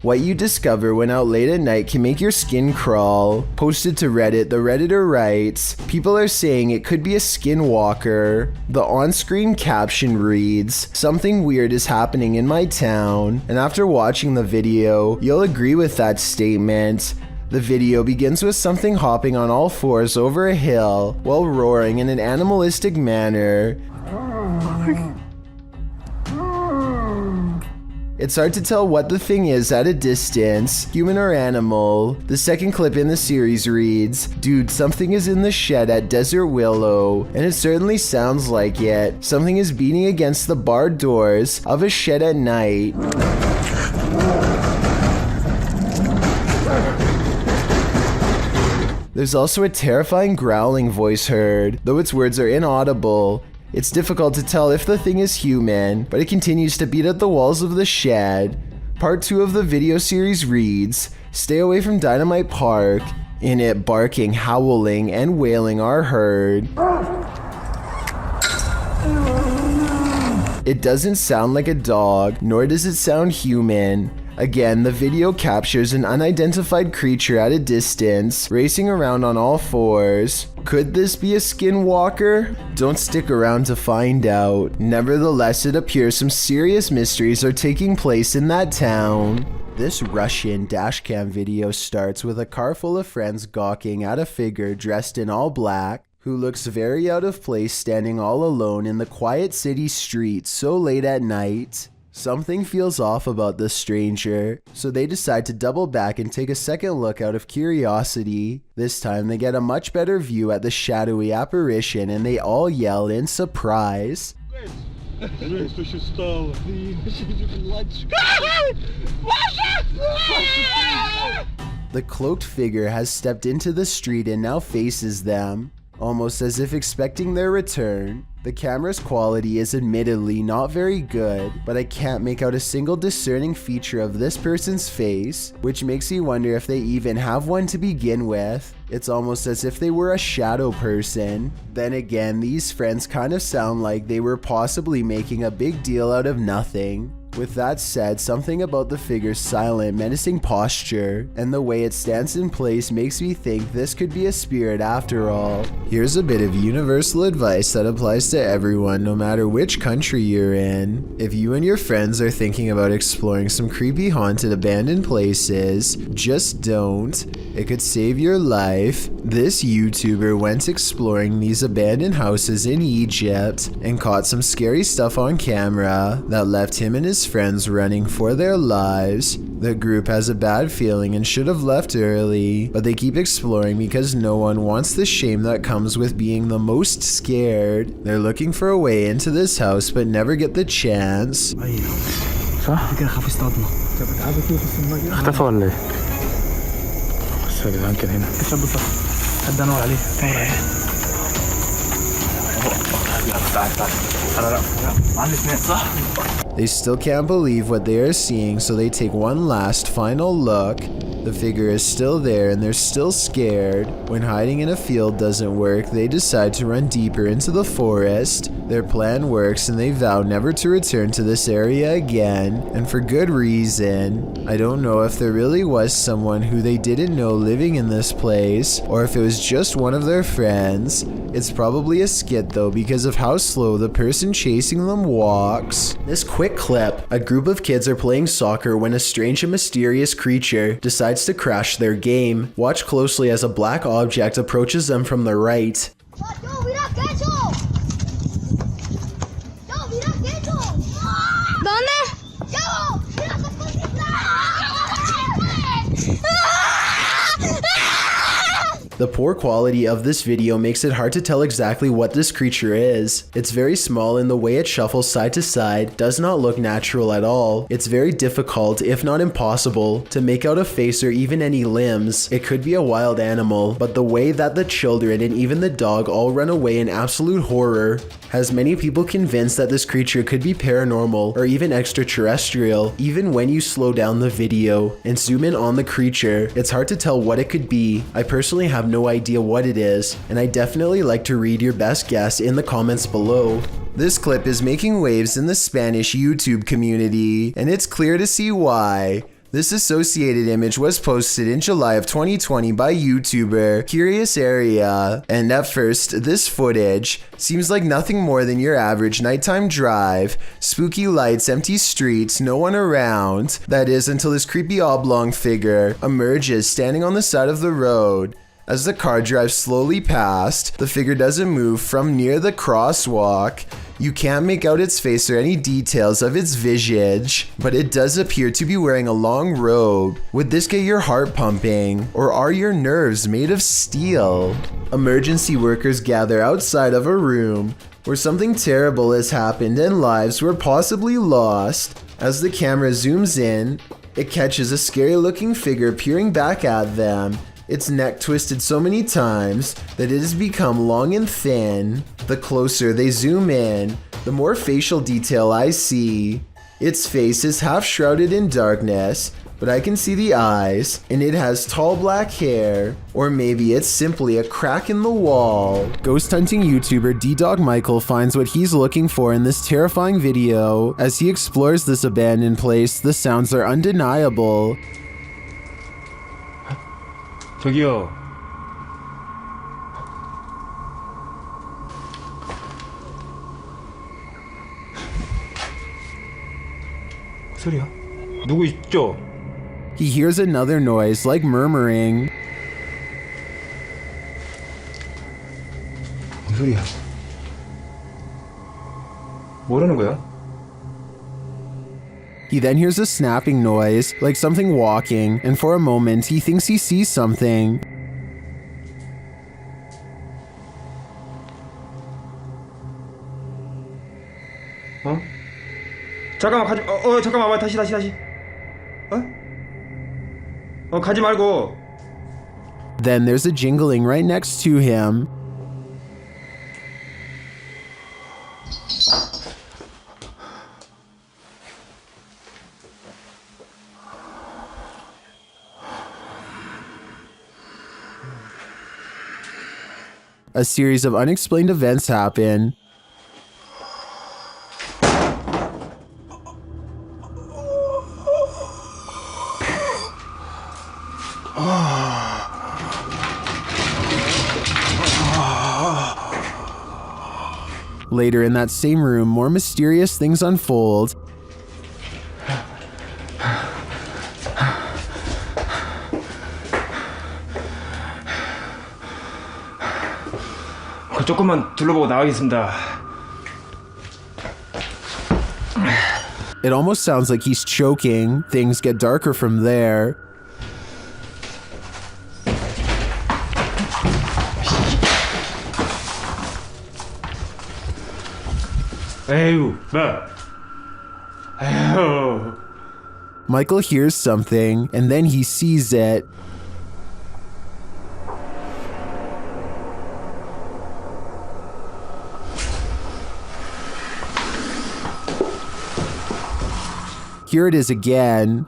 What you discover when out late at night can make your skin crawl. Posted to Reddit, the Redditor writes, "People are saying it could be a Skinwalker." The on-screen caption reads, "Something weird is happening in my town." And after watching the video, you'll agree with that statement. The video begins with something hopping on all fours over a hill while roaring in an animalistic manner. It's hard to tell what the thing is at a distance, human or animal. The second clip in the series reads, "Dude, something is in the shed at Desert Willow," and it certainly sounds like it. Something is beating against the barred doors of a shed at night. There's also a terrifying growling voice heard, though its words are inaudible. It's difficult to tell if the thing is human, but it continues to beat at the walls of the shed. Part 2 of the video series reads, "Stay away from Dynamite Park." In it, barking, howling, and wailing are heard. It doesn't sound like a dog, nor does it sound human. Again, the video captures an unidentified creature at a distance, racing around on all fours. Could this be a Skinwalker? Don't stick around to find out. Nevertheless, it appears some serious mysteries are taking place in that town. This Russian dashcam video starts with a car full of friends gawking at a figure dressed in all black, who looks very out of place standing all alone in the quiet city streets so late at night. Something feels off about this stranger, so they decide to double back and take a second look out of curiosity. This time they get a much better view at the shadowy apparition and they all yell in surprise. The cloaked figure has stepped into the street and now faces them, almost as if expecting their return. The camera's quality is admittedly not very good, but I can't make out a single discerning feature of this person's face, which makes me wonder if they even have one to begin with. It's almost as if they were a shadow person. Then again, these friends kind of sound like they were possibly making a big deal out of nothing. With that said, something about the figure's silent, menacing posture and the way it stands in place makes me think this could be a spirit after all. Here's a bit of universal advice that applies to everyone no matter which country you're in. If you and your friends are thinking about exploring some creepy haunted abandoned places, just don't. It could save your life. This YouTuber went exploring these abandoned houses in Egypt and caught some scary stuff on camera that left him and his friends running for their lives. The group has a bad feeling and should have left early, but they keep exploring because no one wants the shame that comes with being the most scared. They're looking for a way into this house but never get the chance. اختفى ولا ايه؟ بس يا جدعان كان هنا الشاب صح حد انور عليه They still can't believe what they are seeing, so they take one last final look. The figure is still there and they're still scared. When hiding in a field doesn't work, they decide to run deeper into the forest. Their plan works and they vow never to return to this area again, and for good reason. I don't know if there really was someone who they didn't know living in this place, or if it was just one of their friends. It's probably a skit though because of how slow the person chasing them walks. This quick clip, a group of kids are playing soccer when a strange and mysterious creature decides to crash their game. Watch closely as a black object approaches them from the right. The poor quality of this video makes it hard to tell exactly what this creature is. It's very small and the way it shuffles side to side does not look natural at all. It's very difficult, if not impossible, to make out a face or even any limbs. It could be a wild animal, but the way that the children and even the dog all run away in absolute horror has many people convinced that this creature could be paranormal or even extraterrestrial. Even when you slow down the video and zoom in on the creature, it's hard to tell what it could be. I personally have no idea what it is, and I definitely like to read your best guess in the comments below. This clip is making waves in the Spanish YouTube community, and it's clear to see why. This associated image was posted in July of 2020 by YouTuber Curious Area, and at first, this footage seems like nothing more than your average nighttime drive, spooky lights, empty streets, no one around. That is, until this creepy oblong figure emerges standing on the side of the road. As the car drives slowly past, the figure doesn't move from near the crosswalk. You can't make out its face or any details of its visage, but it does appear to be wearing a long robe. Would this get your heart pumping, or are your nerves made of steel? Emergency workers gather outside of a room where something terrible has happened and lives were possibly lost. As the camera zooms in, it catches a scary looking figure peering back at them. Its neck twisted so many times that it has become long and thin. The closer they zoom in, the more facial detail I see. Its face is half shrouded in darkness, but I can see the eyes, and it has tall black hair, or maybe it's simply a crack in the wall. Ghost hunting YouTuber D-Dog Michael finds what he's looking for in this terrifying video. As he explores this abandoned place, the sounds are undeniable. 저기요. 소리야? 누구 있죠? He hears another noise like murmuring. 무슨 소리야? 뭐라는 거야? He then hears a snapping noise, like something walking, and for a moment he thinks he sees something. 어? 잠깐만 가지 잠깐만 다시 가지 말고. Then there's a jingling right next to him. A series of unexplained events happen. Later in that same room, more mysterious things unfold. 조금만 둘러보고 나가겠습니다. It almost sounds like he's choking. Things get darker from there. 에휴, 뭐? 에휴. Michael hears something, and then he sees it. Here it is again.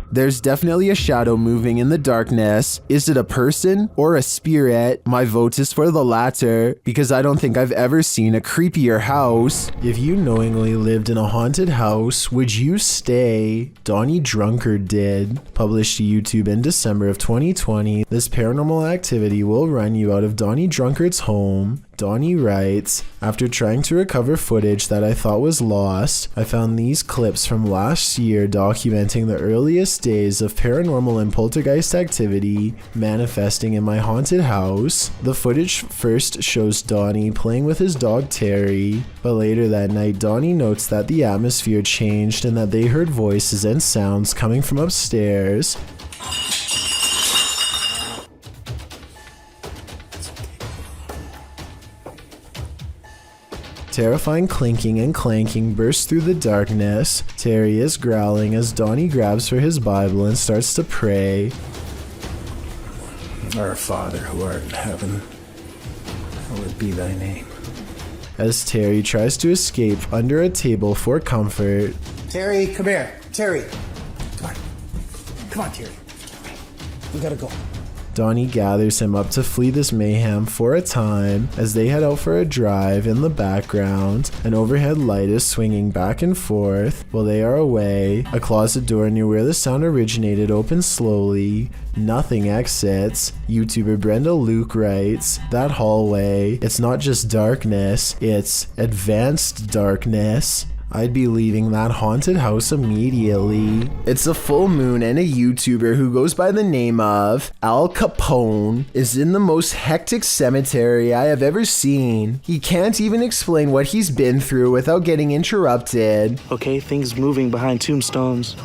There's definitely a shadow moving in the darkness. Is it a person or a spirit? My vote is for the latter, because I don't think I've ever seen a creepier house. If you knowingly lived in a haunted house, would you stay? Donnie Drunkard did. Published to YouTube in December of 2020, this paranormal activity will run you out of Donnie Drunkard's home. Donnie writes, after trying to recover footage that I thought was lost, I found these clips from last year documenting the earliest days of paranormal and poltergeist activity manifesting in my haunted house. The footage first shows Donnie playing with his dog Terry, but later that night Donnie notes that the atmosphere changed and that they heard voices and sounds coming from upstairs. Terrifying clinking and clanking bursts through the darkness. Terry is growling as Donnie grabs for his Bible and starts to pray. Our Father who art in heaven, hallowed be thy name. As Terry tries to escape under a table for comfort. Terry, come here. Terry. Come on. Come on, Terry. We gotta go. Donnie gathers him up to flee this mayhem for a time as they head out for a drive. In the background, an overhead light is swinging back and forth while they are away. A closet door near where the sound originated opens slowly. Nothing exits. YouTuber Brenda Luke writes, that hallway, it's not just darkness, it's advanced darkness. I'd be leaving that haunted house immediately. It's a full moon and a YouTuber who goes by the name of Al Capone is in the most hectic cemetery I have ever seen. He can't even explain what he's been through without getting interrupted. Okay, things moving behind tombstones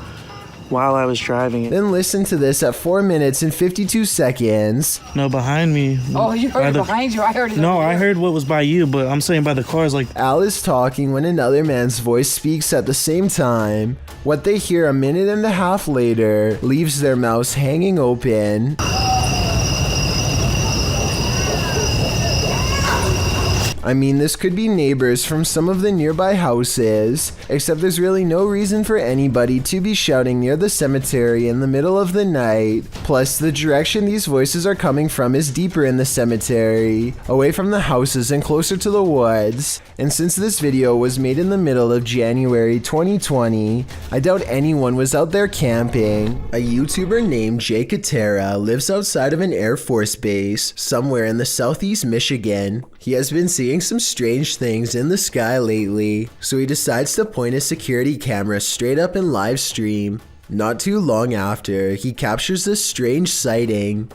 while I was driving. Then listen to this at 4 minutes and 52 seconds. No, behind me. Oh, you heard it behind you? I heard it. No, I heard what was by you, but I'm saying by the cars, like. Al is talking when another man's voice speaks at the same time. What they hear a minute and a half later leaves their mouths hanging open. I mean, this could be neighbors from some of the nearby houses, except there's really no reason for anybody to be shouting near the cemetery in the middle of the night. Plus, the direction these voices are coming from is deeper in the cemetery, away from the houses and closer to the woods. And since this video was made in the middle of January 2020, I doubt anyone was out there camping. A YouTuber named Jay Katera lives outside of an Air Force base somewhere in the southeast Michigan. He has been seeing some strange things in the sky lately, so he decides to point his security camera straight up and live stream. Not too long after, he captures this strange sighting.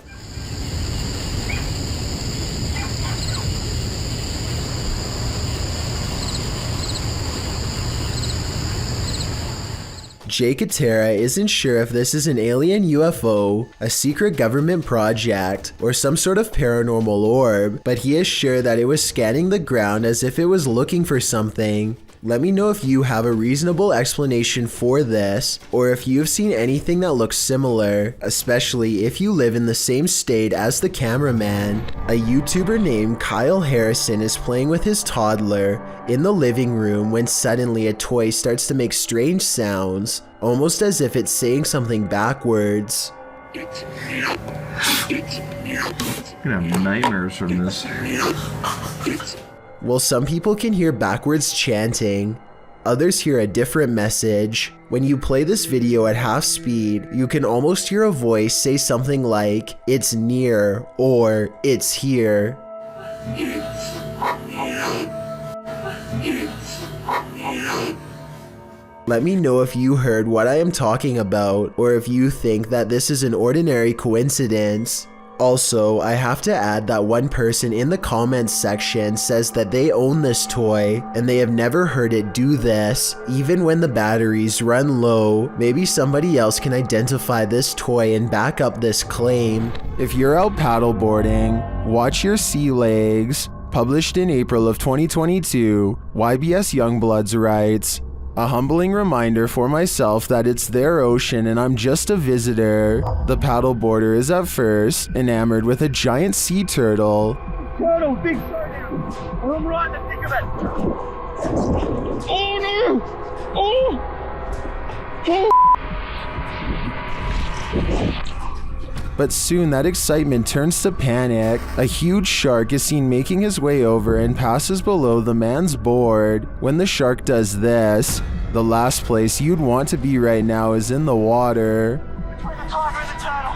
Jay Katera isn't sure if this is an alien UFO, a secret government project, or some sort of paranormal orb, but he is sure that it was scanning the ground as if it was looking for something. Let me know if you have a reasonable explanation for this, or if you've seen anything that looks similar, especially if you live in the same state as the cameraman. A YouTuber named Kyle Harrison is playing with his toddler in the living room when suddenly a toy starts to make strange sounds, almost as if it's saying something backwards. I'm gonna have nightmares from this. Well, some people can hear backwards chanting, others hear a different message. When you play this video at half speed, you can almost hear a voice say something like, "It's near," or "It's here." Let me know if you heard what I am talking about, or if you think that this is an ordinary coincidence. Also, I have to add that one person in the comments section says that they own this toy and they have never heard it do this, even when the batteries run low. Maybe somebody else can identify this toy and back up this claim. If you're out paddleboarding, watch your sea legs. Published in April of 2022, YBS Youngbloods writes, "A humbling reminder for myself that it's their ocean and I'm just a visitor. The paddleboarder is at first enamored with a giant sea turtle. Turtle, big turtle! I'm right in the thick of it! Oh no! Oh! But soon that excitement turns to panic. A huge shark is seen making his way over and passes below the man's board. When the shark does this, the last place you'd want to be right now is in the water. Between the tiger and the turtle!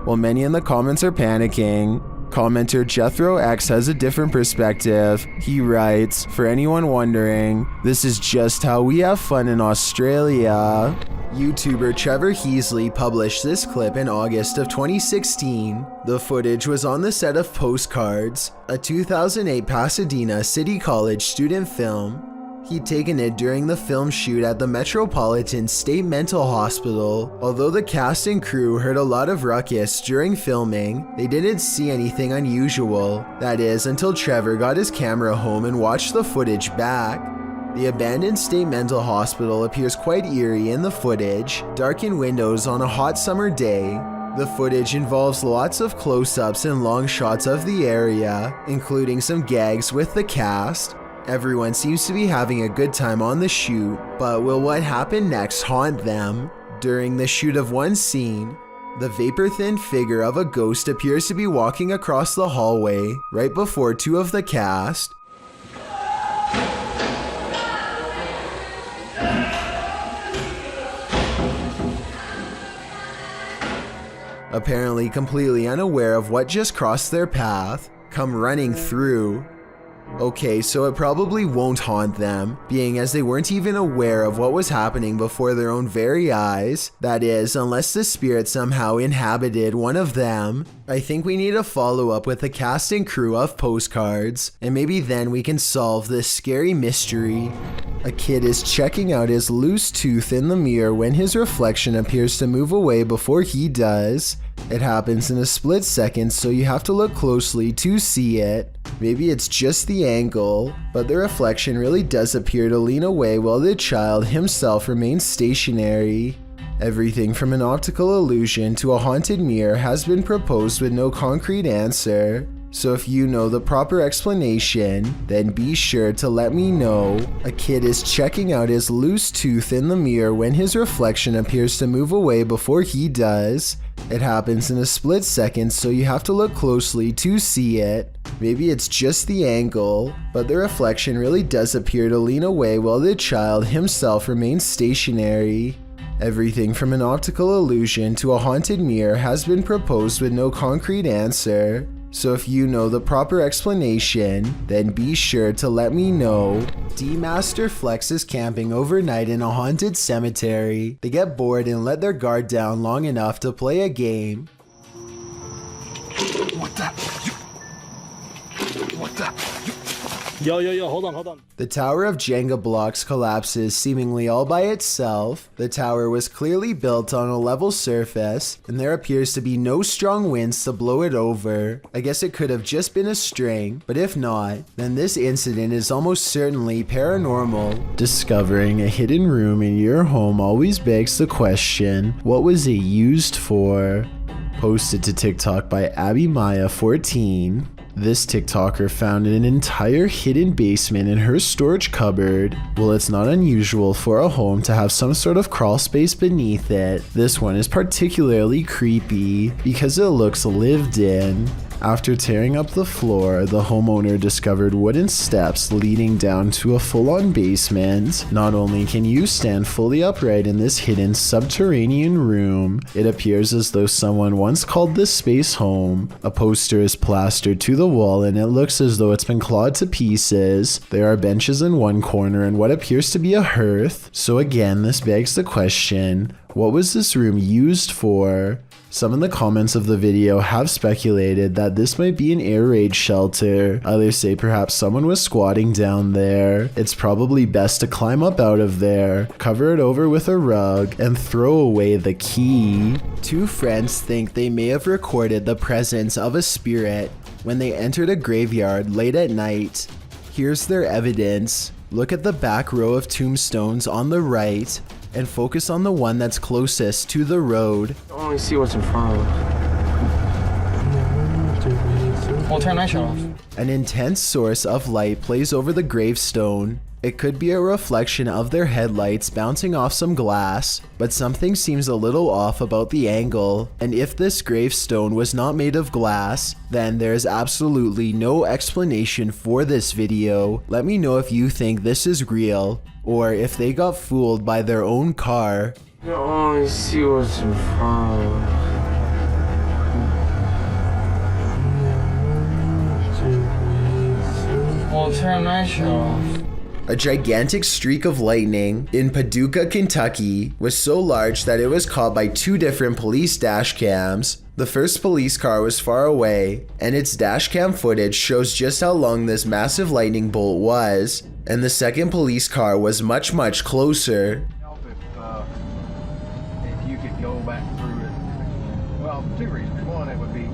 While many in the comments are panicking, commenter Jethro X has a different perspective. He writes, "For anyone wondering, this is just how we have fun in Australia." YouTuber Trevor Heasley published this clip in August of 2016. The footage was on the set of Postcards, a 2008 Pasadena City College student film. He'd taken it during the film shoot at the Metropolitan State Mental Hospital. Although the cast and crew heard a lot of ruckus during filming, they didn't see anything unusual. That is, until Trevor got his camera home and watched the footage back. The abandoned state mental hospital appears quite eerie in the footage, darkened windows on a hot summer day. The footage involves lots of close-ups and long shots of the area, including some gags with the cast. Everyone seems to be having a good time on the shoot, but will what happened next haunt them? During the shoot of one scene, the vapor-thin figure of a ghost appears to be walking across the hallway right before two of the cast. Apparently completely unaware of what just crossed their path, come running through. Okay, so it probably won't haunt them, being as they weren't even aware of what was happening before their own very eyes. That is, unless the spirit somehow inhabited one of them. I think we need to follow up with the cast and crew of Postcards, and maybe then we can solve this scary mystery. A kid is checking out his loose tooth in the mirror when his reflection appears to move away before he does. It happens in a split second, so you have to look closely to see it. Maybe it's just the angle, but the reflection really does appear to lean away while the child himself remains stationary. Everything from an optical illusion to a haunted mirror has been proposed with no concrete answer. So if you know the proper explanation, then be sure to let me know. A kid is checking out his loose tooth in the mirror when his reflection appears to move away before he does. It happens in a split second, so you have to look closely to see it. Maybe it's just the angle, but the reflection really does appear to lean away while the child himself remains stationary. Everything from an optical illusion to a haunted mirror has been proposed with no concrete answer. So if you know the proper explanation, then be sure to let me know. D-Master Flex is camping overnight in a haunted cemetery. They get bored and let their guard down long enough to play a game. What the? What the? Yo, hold on. The tower of Jenga blocks collapses seemingly all by itself. The tower was clearly built on a level surface, and there appears to be no strong winds to blow it over. I guess it could have just been a string, but if not, then this incident is almost certainly paranormal. Discovering a hidden room in your home always begs the question, what was it used for? Posted to TikTok by AbbyMaya14. This TikToker found an entire hidden basement in her storage cupboard. Well, it's not unusual for a home to have some sort of crawl space beneath it. This one is particularly creepy because it looks lived in. After tearing up the floor, the homeowner discovered wooden steps leading down to a full-on basement. Not only can you stand fully upright in this hidden subterranean room, it appears as though someone once called this space home. A poster is plastered to the wall and it looks as though it's been clawed to pieces. There are benches in one corner and what appears to be a hearth. So again, this begs the question, what was this room used for? Some in the comments of the video have speculated that this might be an air raid shelter. Others say perhaps someone was squatting down there. It's probably best to climb up out of there, cover it over with a rug, and throw away the key. Two friends think they may have recorded the presence of a spirit when they entered a graveyard late at night. Here's their evidence. Look at the back row of tombstones on the right, and focus on the one that's closest to the road. I only see what's in front of us. We'll turn that shit off. An intense source of light plays over the gravestone. It could be a reflection of their headlights bouncing off some glass, but something seems a little off about the angle. And if this gravestone was not made of glass, then there is absolutely no explanation for this video. Let me know if you think this is real, or if they got fooled by their own car. I only see what's in front of us. We'll turn that shit off. A gigantic streak of lightning in Paducah, Kentucky was so large that it was caught by two different police dash cams. The first police car was far away, and its dash cam footage shows just how long this massive lightning bolt was, and the second police car was much closer. If you could go back through it, well, two reasons. One, it would be.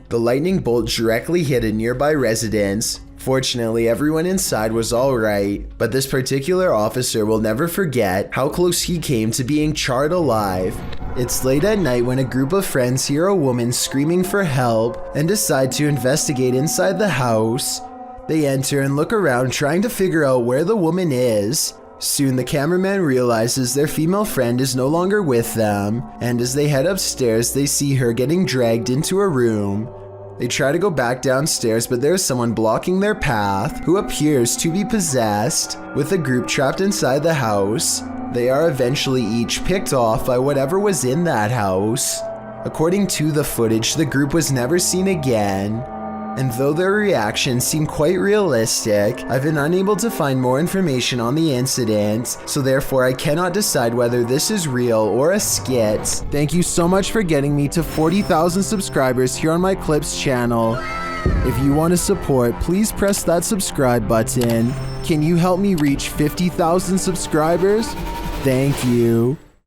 The lightning bolt directly hit a nearby residence. Fortunately, everyone inside was alright, but this particular officer will never forget how close he came to being charred alive. It's late at night when a group of friends hear a woman screaming for help and decide to investigate inside the house. They enter and look around trying to figure out where the woman is. Soon the cameraman realizes their female friend is no longer with them, and as they head upstairs they see her getting dragged into a room. They try to go back downstairs, but there's someone blocking their path who appears to be possessed. With the group trapped inside the house, they are eventually each picked off by whatever was in that house. According to the footage, the group was never seen again. And though their reactions seem quite realistic, I've been unable to find more information on the incident, so therefore I cannot decide whether this is real or a skit. Thank you so much for getting me to 40,000 subscribers here on my Clips channel. If you want to support, please press that subscribe button. Can you help me reach 50,000 subscribers? Thank you.